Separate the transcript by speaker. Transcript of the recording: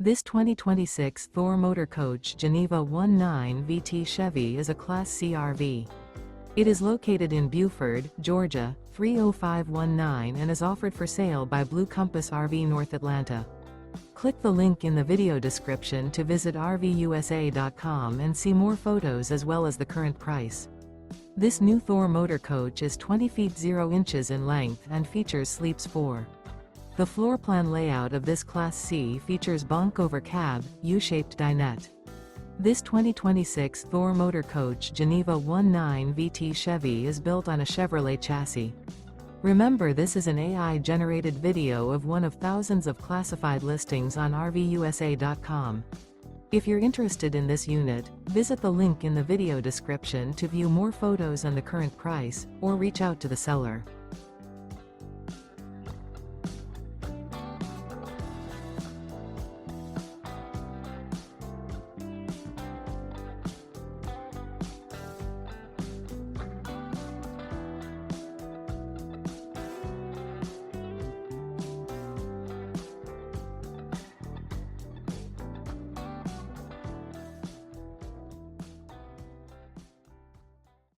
Speaker 1: This 2026 Thor Motor Coach Geneva 19 VT Chevy is a Class C RV. It is located in Buford, Georgia, 30519 and is offered for sale by Blue Compass RV North Atlanta. Click the link in the video description to visit RVUSA.com and see more photos as well as the current price. This new Thor Motor Coach is 20 feet 0 inches in length and features sleeps 4. The floor plan layout of this Class C features bunk over cab, U-shaped dinette. This 2026 Thor Motor Coach Geneva 19 VT Chevy is built on a Chevrolet chassis. Remember, this is an AI-generated video of one of thousands of classified listings on RVUSA.com. If you're interested in this unit, visit the link in the video description to view more photos and the current price, or reach out to the seller.